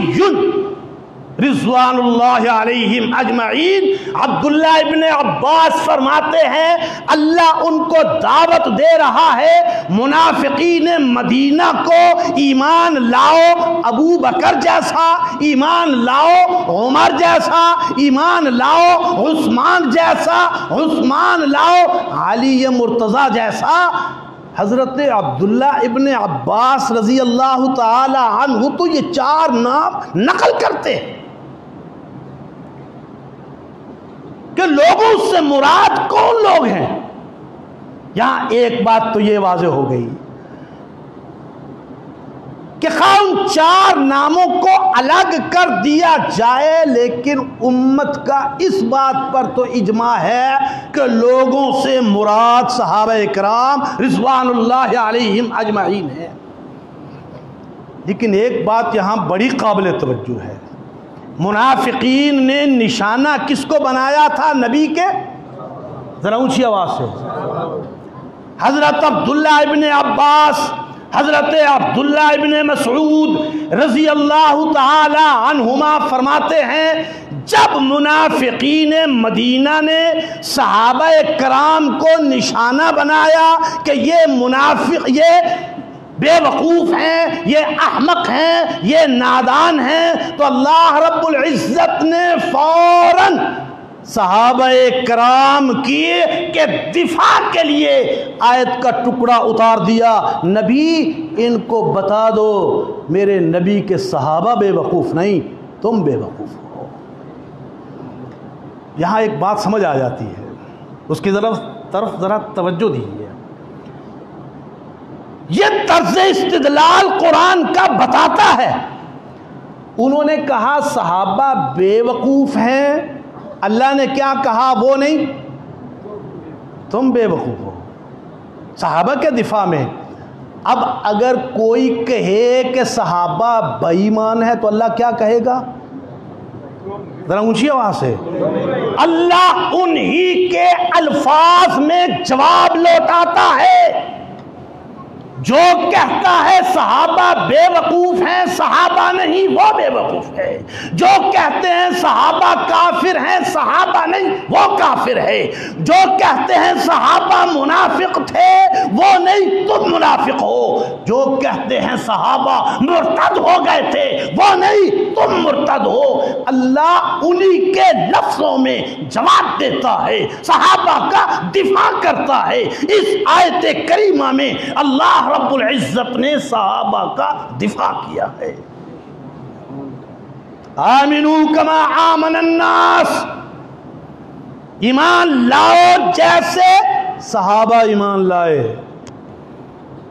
رضوان اللہ علیہم اجمعین۔ عبداللہ ابن عباس فرماتے ہیں اللہ ان کو دعوت دے رہا ہے منافقین مدینہ کو ایمان لاؤ ابو بکر جیسا، ایمان لاؤ عمر جیسا، ایمان لاؤ عثمان جیسا، عثمان لاؤ علی مرتضی جیسا۔ حضرت عبداللہ ابن عباس رضی اللہ تعالی عنہ تو یہ 4 نام نقل کرتے ہیں کہ لوگوں سے مراد کون لوگ ہیں۔ یہاں ایک بات تو یہ واضح ہو گئی کہ خواہ ان 4 ناموں کو الگ کر دیا جائے لیکن امت کا اس بات پر تو اجماع ہے کہ لوگوں سے مراد صحابہ کرام رضوان اللہ علیہم اجمعین ہے۔ لیکن ایک بات یہاں بڑی قابل توجہ ہے، منافقین نے نشانہ کس کو بنایا تھا نبی کے؟ ذرا اونچی آواز سے۔ حضرت عبداللہ ابن عباس، حضرت عبداللہ ابن مسعود رضی اللہ تعالی عنہما فرماتے ہیں جب منافقین مدینہ نے صحابہ کرام کو نشانہ بنایا کہ یہ منافق، یہ بے وقوف ہیں، یہ احمق ہیں، یہ نادان ہیں، تو اللہ رب العزت نے فوراً صحابہ کرام کی کے دفاع کے لیے آیت کا ٹکڑا اتار دیا، نبی ان کو بتا دو میرے نبی کے صحابہ بے وقوف نہیں، تم بے وقوف ہو۔ یہاں ایک بات سمجھ آ جاتی ہے، اس کی طرف ذرا توجہ دیجیے۔ یہ طرز استدلال قرآن کا بتاتا ہے۔ انہوں نے کہا صحابہ بے وقوف ہیں، اللہ نے کیا کہا؟ وہ نہیں، تم بے وقوف ہو، صحابہ کے دفاع میں۔ اب اگر کوئی کہے کہ صحابہ بے ایمان ہے تو اللہ کیا کہے گا؟ ذرا اونچی آواز سے۔ اللہ انہی کے الفاظ میں جواب لوٹاتا ہے۔ جو کہتا ہے صحابہ بے وقوف ہیں، صحابہ نہیں، وہ بے وقوف ہے۔ جو کہتے ہیں صحابہ کافر ہیں، صحابہ نہیں، وہ کافر ہے۔ جو کہتے ہیں صحابہ منافق تھے، وہ نہیں، تم منافق ہو۔ جو کہتے ہیں صحابہ مرتد ہو گئے تھے، وہ نہیں، تم مرتد ہو۔ اللہ انہی کے لفظوں میں جواب دیتا ہے، صحابہ کا دفاع کرتا ہے۔ اس آیت کریمہ میں اللہ رب العزت نے صحابہ کا دفاع کیا ہے۔ آمنو کما آمن الناس، ایمان لاؤ جیسے صحابہ ایمان لائے،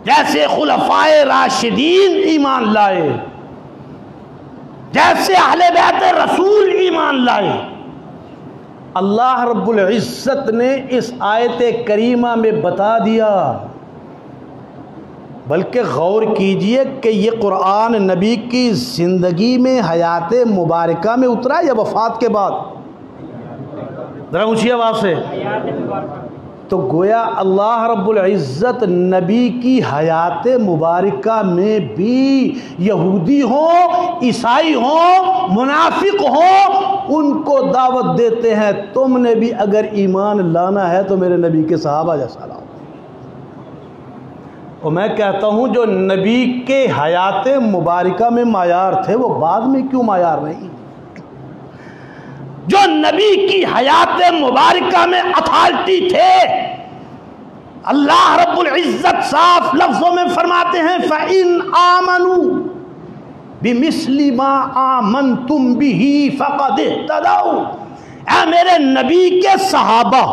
جیسے خلفائے راشدین ایمان لائے، جیسے اہل بیت رسول ایمان لائے۔ اللہ رب العزت نے اس آیت کریمہ میں بتا دیا۔ بلکہ غور کیجئے کہ یہ قرآن نبی کی زندگی میں، حیات مبارکہ میں اترا یا وفات کے بعد؟ ذرا اونچی آواز سے۔ تو گویا اللہ رب العزت نبی کی حیات مبارکہ میں بھی یہودی ہوں، عیسائی ہوں، منافق ہوں، ان کو دعوت دیتے ہیں تم نے بھی اگر ایمان لانا ہے تو میرے نبی کے صحابہ جیسا لاؤ۔ اور میں کہتا ہوں جو نبی کے حیات مبارکہ میں معیار تھے وہ بعد میں کیوں معیار نہیں؟ جو نبی کی حیات مبارکہ میں اتھارٹی تھے، اللہ رب العزت صاف لفظوں میں فرماتے ہیں فَإِنْ آمَنُوا بِمِثْلِ مَا آمَنْتُمْ بِهِ فَقَدْ اهْتَدَوْا۔ اے میرے نبی کے صحابہ،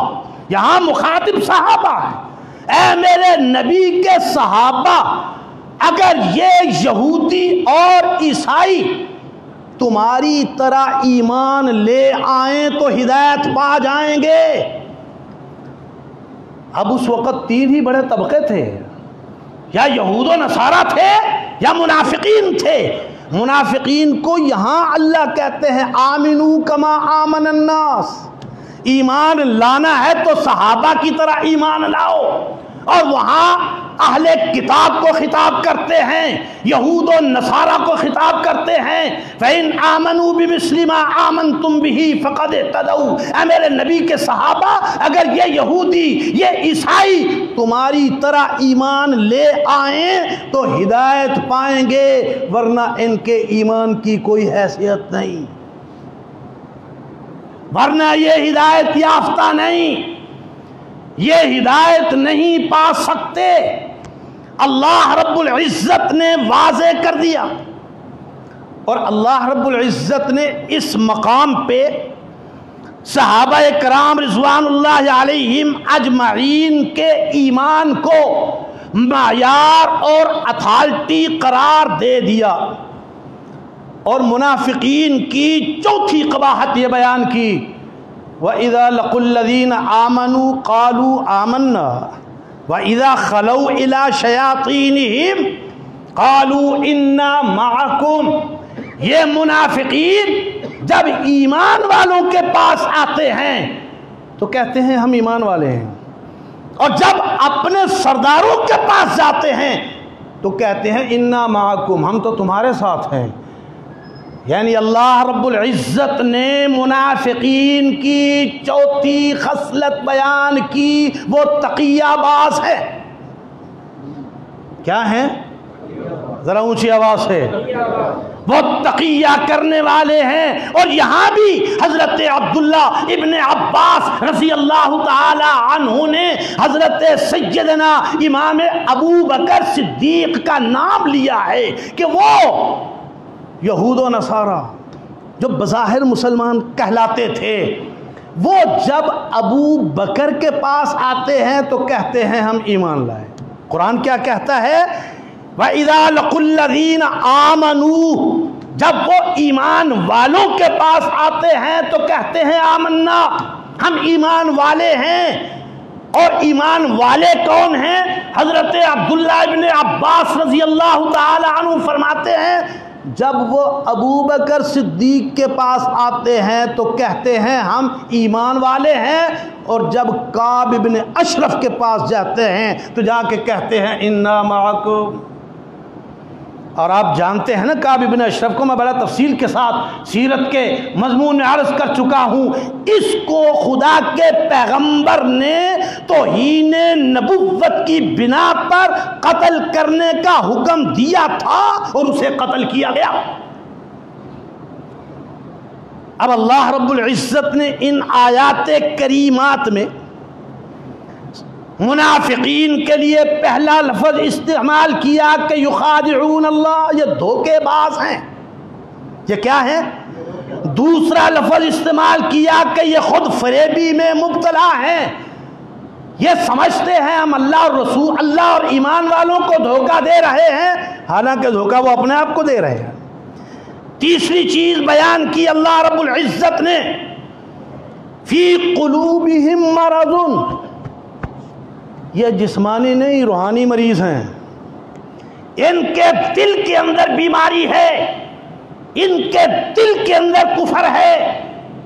یہاں مخاطب صحابہ ہے، اے میرے نبی کے صحابہ، اگر یہ یہودی اور عیسائی تمہاری طرح ایمان لے آئیں تو ہدایت پا جائیں گے۔ اب اس وقت تین ہی بڑے طبقے تھے، یا یہود و نصارہ تھے یا منافقین تھے۔ منافقین کو یہاں اللہ کہتے ہیں آمنو کما آمن الناس، ایمان لانا ہے تو صحابہ کی طرح ایمان لاؤ۔ اور وہاں اہل کتاب کو خطاب کرتے ہیں، یہود و نصارہ کو خطاب کرتے ہیں فَإِنْ آمَنُوا بِمِثْلِ مَا آمَنْتُمْ بِهِ فَقَدْ اهْتَدَوْا۔ اے میرے نبی کے صحابہ، اگر یہ یہودی، یہ عیسائی تمہاری طرح ایمان لے آئیں تو ہدایت پائیں گے، ورنہ ان کے ایمان کی کوئی حیثیت نہیں، ورنہ یہ ہدایت یافتہ نہیں، یہ ہدایت نہیں پا سکتے۔ اللہ رب العزت نے واضح کر دیا، اور اللہ رب العزت نے اس مقام پہ صحابہ کرام رضوان اللہ علیہم اجمعین کے ایمان کو معیار اور اتھارٹی قرار دے دیا، اور منافقین کی چوتھی قباحت یہ بیان کی وَإِذَا لَقُوا الَّذِينَ آمَنُوا قَالُوا آمَنَّا وَإِذَا خَلَوْا إِلَى شَيَاطِينِهِمْ قَالُوا إِنَّا مَعَكُمْ۔ یہ منافقین جب ایمان والوں کے پاس آتے ہیں تو کہتے ہیں ہم ایمان والے ہیں، اور جب اپنے سرداروں کے پاس جاتے ہیں تو کہتے ہیں انا معکم، ہم تو تمہارے ساتھ ہیں۔ یعنی اللہ رب العزت نے منافقین کی چوتھی خصلت بیان کی، وہ تقیہ باز ہے۔ کیا ہے؟ ذرا اونچی آواز سے، وہ تقیہ کرنے والے ہیں۔ اور یہاں بھی حضرت عبداللہ ابن عباس رضی اللہ تعالی عنہ نے حضرت سیدنا امام ابو بکر صدیق کا نام لیا ہے کہ وہ یہود و نصارہ جو بظاہر مسلمان کہلاتے تھے، وہ جب ابو بکر کے پاس آتے ہیں تو کہتے ہیں ہم ایمان لائے۔ قرآن کیا کہتا ہے؟ وَإِذَا لَقُوا الَّذِينَ آمَنُوا، جب وہ ایمان والوں کے پاس آتے ہیں تو کہتے ہیں آمنا، ہم ایمان والے ہیں۔ اور ایمان والے کون ہیں؟ حضرت عبداللہ ابن عباس رضی اللہ تعالی عنہ فرماتے ہیں جب وہ ابو بکر صدیق کے پاس آتے ہیں تو کہتے ہیں ہم ایمان والے ہیں، اور جب کعب ابن اشرف کے پاس جاتے ہیں تو جا کے کہتے ہیں انا معکم۔ اور آپ جانتے ہیں نا کعب ابن اشرف کو، میں بڑا تفصیل کے ساتھ سیرت کے مضمون میں عرض کر چکا ہوں، اس کو خدا کے پیغمبر نے توہین نبوت کی بنا پر قتل کرنے کا حکم دیا تھا اور اسے قتل کیا گیا۔ اب اللہ رب العزت نے ان آیات کریمات میں منافقین کے لیے پہلا لفظ استعمال کیا کہ یخادعون اللہ، یہ دھوکے باز ہیں۔ یہ کیا ہے؟ دوسرا لفظ استعمال کیا کہ یہ خود فریبی میں مبتلا ہیں، یہ سمجھتے ہیں ہم اللہ اور رسول، اللہ اور ایمان والوں کو دھوکہ دے رہے ہیں، حالانکہ دھوکہ وہ اپنے آپ کو دے رہے ہیں۔ تیسری چیز بیان کی اللہ رب العزت نے، فی قلوبہم مرض، یہ جسمانی نہیں روحانی مریض ہیں، ان کے دل کے اندر بیماری ہے، ان کے دل کے اندر کفر ہے،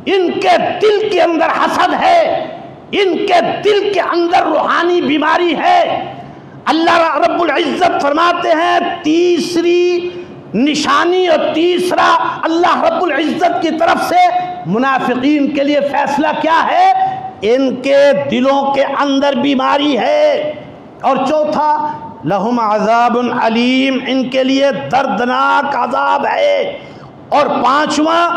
ان کے دل کے اندر حسد ہے، ان کے دل کے اندر روحانی بیماری ہے۔ اللہ رب العزت فرماتے ہیں تیسری نشانی اور تیسرا اللہ رب العزت کی طرف سے منافقین کے لیے فیصلہ کیا ہے؟ ان کے دلوں کے اندر بیماری ہے۔ اور چوتھا لہم عذاب علیم، ان کے لیے دردناک عذاب ہے۔ اور پانچواں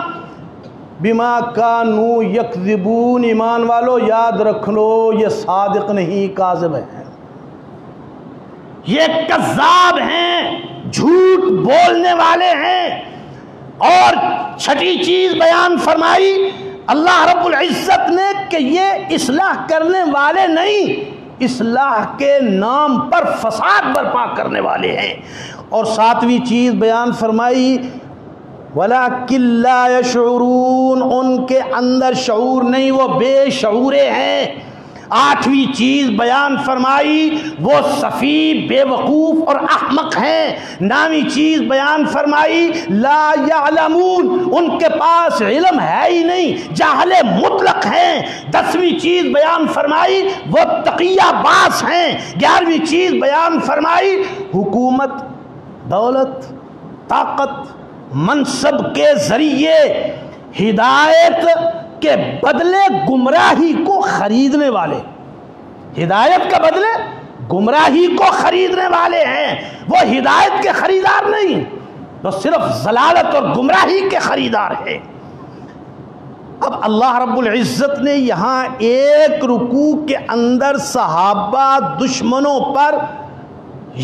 بما کانوا یکذبون، ایمان والو یاد رکھ لو یہ صادق نہیں کاذب ہیں، یہ کذاب ہیں، جھوٹ بولنے والے ہیں۔ اور چھٹی چیز بیان فرمائی اللہ رب العزت نے کہ یہ اصلاح کرنے والے نہیں، اصلاح کے نام پر فساد برپا کرنے والے ہیں۔ اور ساتویں چیز بیان فرمائی وَلَكِنْ لَا يَشْعُرُونَ، ان کے اندر شعور نہیں، وہ بے شعورے ہیں۔ آٹھویں چیز بیان فرمائی وہ سفیہ، بے وقوف اور احمق ہیں۔ نویں چیز بیان فرمائی لا یعلمون، ان کے پاس علم ہے ہی نہیں، جاہل مطلق ہیں۔ دسویں چیز بیان فرمائی وہ تقیہ باز ہیں۔ گیارہویں چیز بیان فرمائی حکومت، دولت، طاقت، منصب کے ذریعے ہدایت کے بدلے گمراہی کو خریدنے والے، ہدایت کے بدلے گمراہی کو خریدنے والے ہیں۔ وہ ہدایت کے خریدار نہیں، وہ صرف ضلالت اور گمراہی کے خریدار ہیں۔ اب اللہ رب العزت نے یہاں ایک رکوع کے اندر صحابہ دشمنوں پر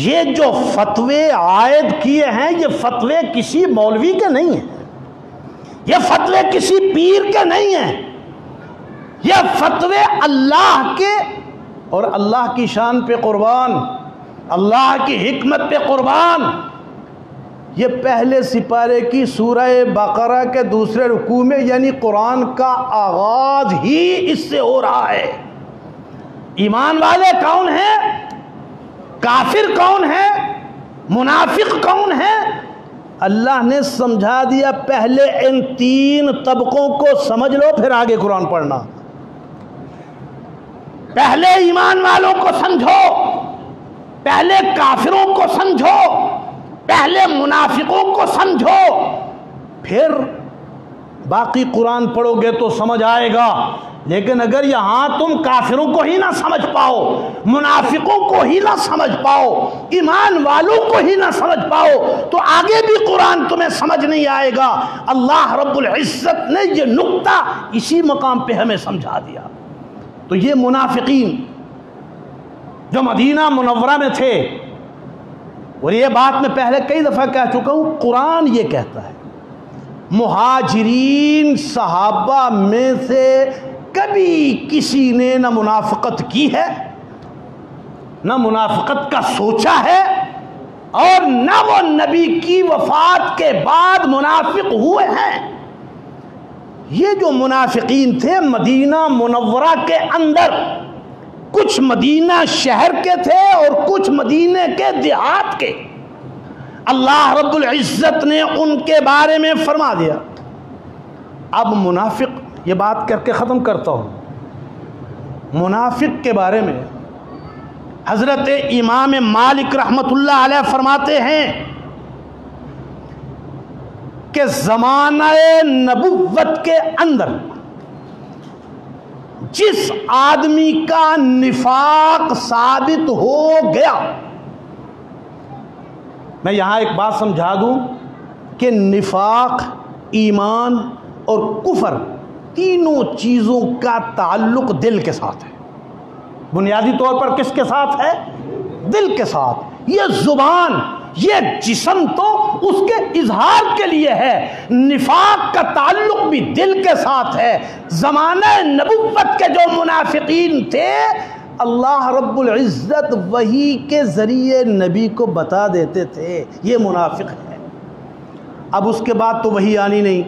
یہ جو فتوے عائد کیے ہیں، یہ فتوے کسی مولوی کے نہیں ہیں، یہ فتوے کسی پیر کے نہیں ہیں، یہ فتوے اللہ کے، اور اللہ کی شان پہ قربان، اللہ کی حکمت پہ قربان۔ یہ پہلے سپارے کی سورہ بقرہ کے دوسرے رکوع میں، یعنی قرآن کا آغاز ہی اس سے ہو رہا ہے۔ ایمان والے کون ہیں؟ کافر کون ہے؟ منافق کون ہے؟ اللہ نے سمجھا دیا، پہلے ان تین طبقوں کو سمجھ لو پھر آگے قرآن پڑھنا۔ پہلے ایمان والوں کو سمجھو، پہلے کافروں کو سمجھو، پہلے منافقوں کو سمجھو، پھر باقی قرآن پڑھو گے تو سمجھ آئے گا۔ لیکن اگر یہاں تم کافروں کو ہی نہ سمجھ پاؤ، منافقوں کو ہی نہ سمجھ پاؤ، ایمان والوں کو ہی نہ سمجھ پاؤ، تو آگے بھی قرآن تمہیں سمجھ نہیں آئے گا۔ اللہ رب العزت نے یہ نقطہ اسی مقام پہ ہمیں سمجھا دیا۔ تو یہ منافقین جو مدینہ منورہ میں تھے، اور یہ بات میں پہلے کئی دفعہ کہہ چکا ہوں، قرآن یہ کہتا ہے مہاجرین صحابہ میں سے کبھی کسی نے نہ منافقت کی ہے، نہ منافقت کا سوچا ہے، اور نہ وہ نبی کی وفات کے بعد منافق ہوئے ہیں۔ یہ جو منافقین تھے مدینہ منورہ کے اندر، کچھ مدینہ شہر کے تھے اور کچھ مدینہ کے دیہات کے، اللہ رب العزت نے ان کے بارے میں فرما دیا۔ اب منافق، یہ بات کر کے ختم کرتا ہوں، منافق کے بارے میں حضرت امام مالک رحمت اللہ علیہ فرماتے ہیں کہ زمانہ نبوت کے اندر جس آدمی کا نفاق ثابت ہو گیا، میں یہاں ایک بات سمجھا دوں کہ نفاق، ایمان اور کفر تینوں چیزوں کا تعلق دل کے ساتھ ہے۔ بنیادی طور پر کس کے ساتھ ہے؟ دل کے ساتھ۔ یہ زبان، یہ جسم تو اس کے اظہار کے لیے ہے، نفاق کا تعلق بھی دل کے ساتھ ہے۔ زمانہ نبوت کے جو منافقین تھے، اللہ رب العزت وحی کے ذریعے نبی کو بتا دیتے تھے یہ منافق ہے۔ اب اس کے بعد تو وحی آنی نہیں،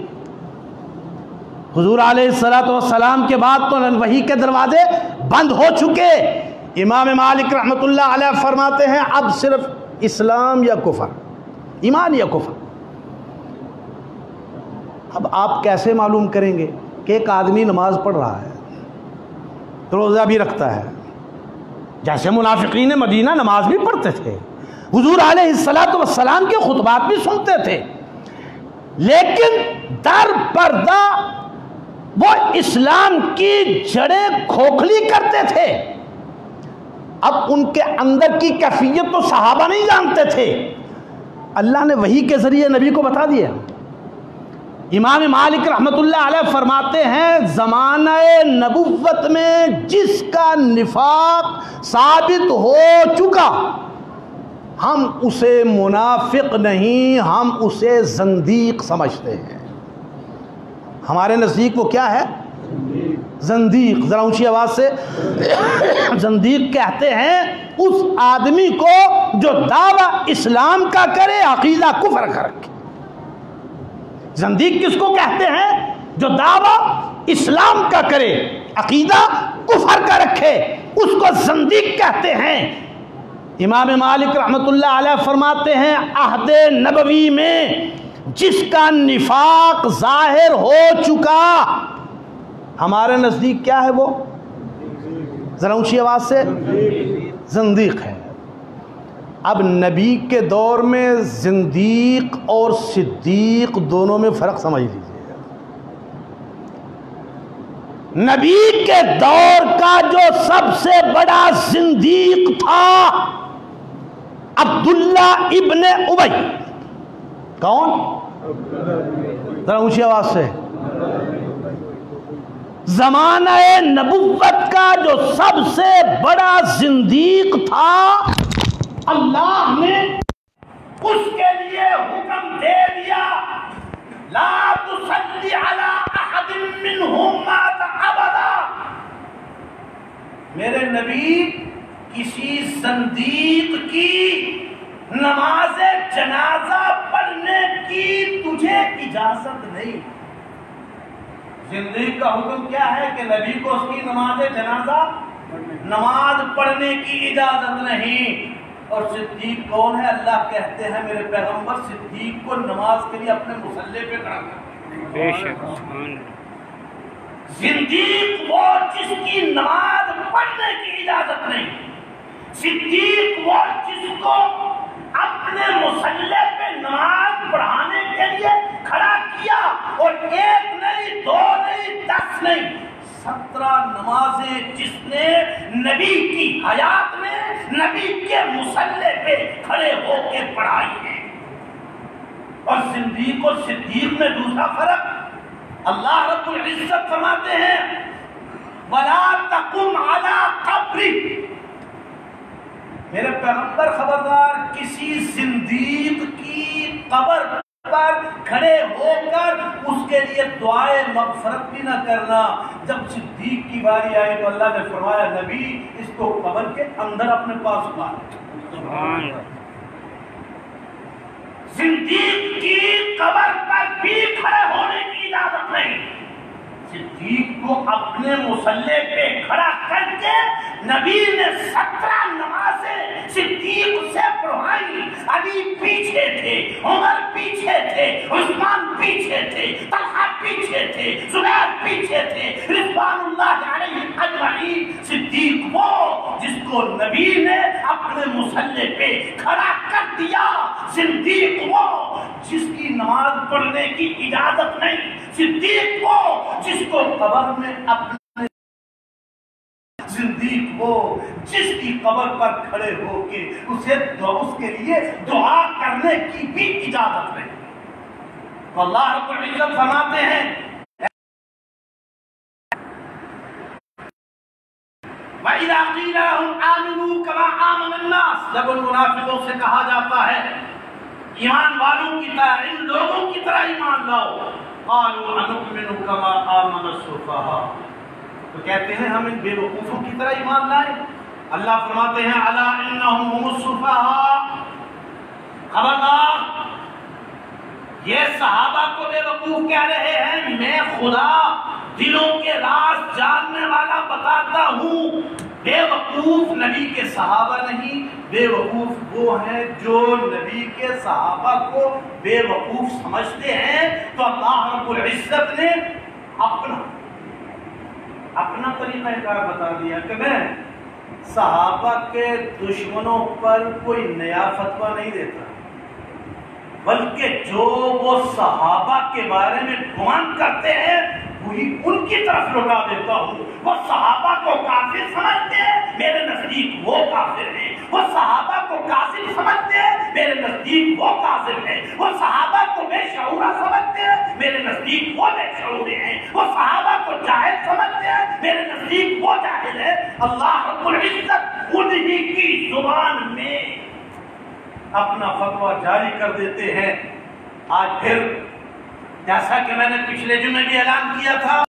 حضور علیہ السلام کے بعد تو وحی کے دروازے بند ہو چکے۔ امام مالک رحمت اللہ علیہ فرماتے ہیں اب صرف اسلام یا کفر، ایمان یا کفر۔ اب آپ کیسے معلوم کریں گے کہ ایک آدمی نماز پڑھ رہا ہے، روزہ بھی رکھتا ہے؟ جیسے منافقین مدینہ نماز بھی پڑھتے تھے، حضور علیہ السلام کے خطبات بھی سنتے تھے، لیکن در پردہ وہ اسلام کی جڑیں کھوکھلی کرتے تھے۔ اب ان کے اندر کی کیفیت تو صحابہ نہیں جانتے تھے، اللہ نے وحی کے ذریعے نبی کو بتا دیا۔ امام مالک رحمت اللہ علیہ فرماتے ہیں زمانہ نبوت میں جس کا نفاق ثابت ہو چکا، ہم اسے منافق نہیں، ہم اسے زندیق سمجھتے ہیں۔ ہمارے نزدیک وہ کیا ہے؟ زندیق۔ ذرا اونچی آواز سے، زندیق کہتے ہیں اس آدمی کو جو دعویٰ اسلام کا کرے عقیدہ کفر کا رکھے۔ زندیق کس کو کہتے ہیں؟ جو دعویٰ اسلام کا کرے عقیدہ کفر کا رکھے، اس کو زندیق کہتے ہیں۔ امام مالک رحمت اللہ علیہ فرماتے ہیں عہد نبوی میں جس کا نفاق ظاہر ہو چکا، ہمارے نزدیک کیا ہے وہ؟ ذرا اونچی آواز سے، زندیق ہے۔ اب نبی کے دور میں زندیق اور صدیق دونوں میں فرق سمجھ لیجیے۔ نبی کے دور کا جو سب سے بڑا زندیق تھا عبداللہ ابن ابی، کون؟ ذرا اونچی آواز سے، زمانہ نبوت کا جو سب سے بڑا زندیق تھا، اللہ نے اس کے لیے حکم دے دیا لا تصلی علی احد منہم مات ابدا۔ میرے نبی کسی زندیق کی نماز جنازہ پڑھنے کی تجھے اجازت نہیں۔ زندیق کا حکم کیا ہے کہ نبی کو اس کی نماز جنازہ، نماز پڑھنے کی اجازت نہیں۔ اور صدیق کون ہے؟ اللہ کہتے ہیں میرے پیغمبر صدیق کو نماز کے لیے اپنے مصلی پہ کھڑا کرتے ہیں۔ زندیق وہ جس کی نماز پڑھنے کی اجازت نہیں، صدیق وہ جس کو اپنے مصلی پہ نماز پڑھانے کے لیے کھڑا کیا، اور ایک نہیں، دو نہیں، 10 نہیں، 17 نمازیں جس نے نبی کی حیات میں نبی کے مصلی پہ کھڑے ہو کے پڑھائی ہے۔ اور زندیق و صدیق میں دوسرا فرق، اللہ رب العزت فرماتے ہیں وَلَا تَقُمْ عَلَىٰ قَبْرِ، میرے پیغمبر خبردار کسی زندیق کی قبر پر کھڑے ہو کر اس کے لیے دعائے مغفرت بھی نہ کرنا۔ جب صدیق کی باری آئی تو اللہ نے فرمایا نبی اس کو قبر کے اندر اپنے پاس لاؤ۔ زندیق کی قبر پر بھی کھڑے ہونے کی اجازت نہیں، صدیق کو اپنے مصلی پہ کھڑا کر کے نبی نے 17 نمازیں صدیق سے پڑھائی۔ علی پیچھے تھے، عمر پیچھے تھے، عثمان پیچھے تھے، طلحہ پیچھے تھے، زبیر پیچھے تھے، رضوان اللہ علیہم اجمعین۔ صدیق وہ جس کو نبی نے اپنے مصلی پہ کھڑا کر دیا، صدیق وہ جس کی نماز پڑھنے کی اجازت نہیں، صدیق وہ جس کو قبر میں اپنے، صدیق وہ جس کی قبر پر کھڑے ہو کے اس کے لیے دعا کرنے کی بھی اجازت نہیں۔ تو اللہ رب العزت فرماتے ہیں وَإِذَا قِيلَ لَهُمْ آمِنُوا كَمَا آمَنَ النَّاسِ، جب ان منافقوں سے کہا جاتا ہے ایمان والوں کی طرح، ان لوگوں کی طرح ایمان لاؤ، قَالُوا أَنُؤْمِنُ كَمَا آمَنَ السُّفَهَاءُ، تو کہتے ہیں ہم ان بے وقوفوں کی طرح ایمان لائیں۔ اللہ فرماتے ہیں الا انہم هم السفہاء، خبردار یہ صحابہ کو بے وقوف کہہ رہے ہیں، میں خدا دلوں کے راز جاننے والا بتاتا ہوں۔ بے وقوف نبی کے صحابہ نہیں، بے وقوف وہ ہیں جو نبی کے صحابہ کو بے وقوف سمجھتے ہیں۔ تو اللہ رب العزت نے اپنا طریقہ کار بتا دیا کہ میں صحابہ کے دشمنوں پر کوئی نیا فتویٰ نہیں دیتا، بلکہ جو وہ صحابہ کے بارے میں گمان کرتے ہیں وہی ان کی طرف لوٹا دیتا ہوں۔ وہ صحابہ کو کافر سمجھتے ہیں، میرے نزدیک وہ کافر ہیں۔ وہ صحابہ کو کافر سمجھتے ہیں، میرے نزدیک وہ کافر ہیں۔ وہ صحابہ کو بے شعورہ سمجھتے ہیں، میرے نزدیک وہ بے شعورے ہیں۔ وہ صحابہ کو جاہل سمجھتے ہیں، میرے نزدیک وہ جاہل ہے۔ اللہ رب العزت انہی کی زبان میں اپنا فتویٰ جاری کر دیتے ہیں۔ آج پھر جیسا کہ میں نے پچھلے جمعے بھی اعلان کیا تھا